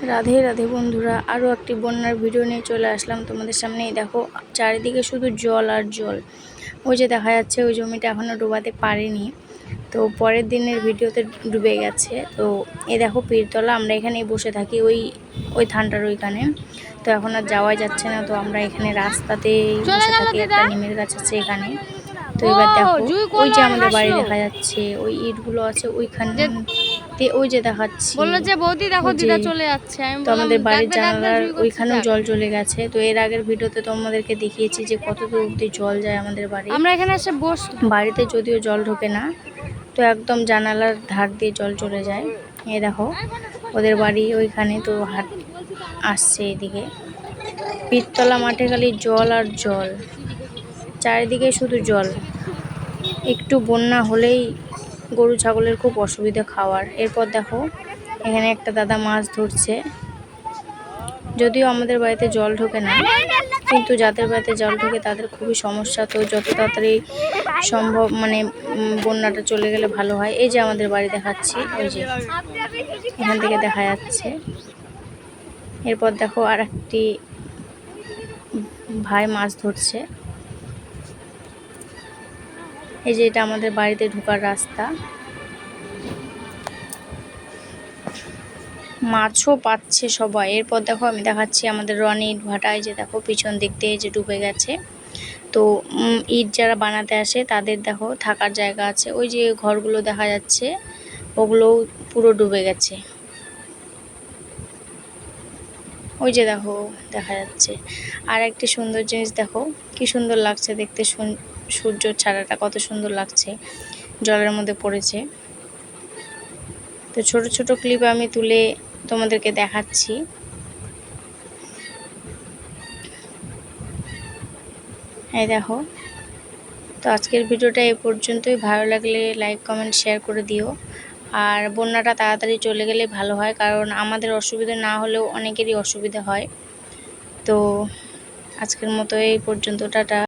রাধে রাধে বন্ধুরা, আরও একটি বন্যার ভিডিও নিয়ে চলে আসলাম তোমাদের সামনে। দেখো চারিদিকে শুধু জল আর জল। ওই যে দেখা যাচ্ছে ওই জমিটা এখনও ডোবাতে পারেনি, তো পরের দিনের ভিডিওতে ডুবে গেছে। তো এই দেখো পীরতলা, আমরা এখানেই বসে থাকি ওই ওই থানটার ওইখানে। তো এখন আর যাওয়া যাচ্ছে না, তো আমরা এখানে রাস্তাতেই বসে থাকি, একটা নিমের গাছ আছে এখানে। তো এবার দেখো ওই যে আমাদের বাড়ি দেখা যাচ্ছে, ওই ইটগুলো আছে ওইখানে, ওই যে দেখাচ্ছি বললো যে বৌদি দেখো ওই যে। দিদা চলে যাচ্ছে। আমি তো বললাম আমাদের বাড়ির ডাকবে ডাকবে, জানালার জুই করছে ওইখানেও যাক। জল চলে গেছে। তো এর আগের ভিডিওতে তোমাদেরকে দেখিয়েছি যে কত দূর অব্দি জল যায় আমাদের বাড়ি। আমরা এখানে এসে বাড়িতে যদিও জল ঢোকে না, তো একদম জানালার ধার দিয়ে জল চলে যায়। এই দেখো ওদের বাড়ি ওইখানে, তো হাট আসছে এদিকে। পীরতলা মাঠে খালি জল আর জল, চারিদিকে শুধু জল। একটু বন্যা হলেই গরু ছাগলের খুব অসুবিধা খাওয়ার। এরপর দেখো এখানে একটা দাদা মাছ ধরছে। যদিও আমাদের বাড়িতে জল ঢোকে না, কিন্তু যাদের বাড়িতে জল ঢোকে তাদের খুবই সমস্যা। তো যত তাড়াতাড়ি সম্ভব বন্যাটা চলে গেলে ভালো হয়। এই যে আমাদের বাড়ি দেখাচ্ছি, ওই যে এখান থেকে দেখা যাচ্ছে। এরপর দেখো আর একটি ভাই মাছ ধরছে। এই যে এটা আমাদের বাড়িতে ঢোকার রাস্তা। মাছও পাচ্ছে সবাই। এরপর দেখো আমি দেখাচ্ছি আমাদের রনি ইট ভাটা। এই যে দেখো পিছন দিক দিয়ে যে ডুবে গেছে। তো ইট যারা বানাতে আসে তাদের দেখো থাকার জায়গা আছে, ওই যে ঘরগুলো দেখা যাচ্ছে ওগুলোও পুরো ডুবে গেছে। ওই যে দেখো দেখা যাচ্ছে। আর একটি সুন্দর জিনিস দেখো, কি সুন্দর লাগছে দেখতে, সূর্যর ছায়াটা কত সুন্দর লাগছে জলের মধ্যে পড়েছে। তো ছোট ছোট ক্লিপ আমি তুলে তোমাদেরকে দেখাচ্ছি। এই দেখো। তো আজকের ভিডিওটা এই পর্যন্তই। ভালো লাগলে লাইক কমেন্ট শেয়ার করে দিও। আর বন্যাটা তাড়াতাড়ি চলে গেলে ভালো হয়, কারণ আমাদের অসুবিধা না হলেও অনেকেরই অসুবিধা হয়। তো আজকের মতো এই পর্যন্ত, টাটা।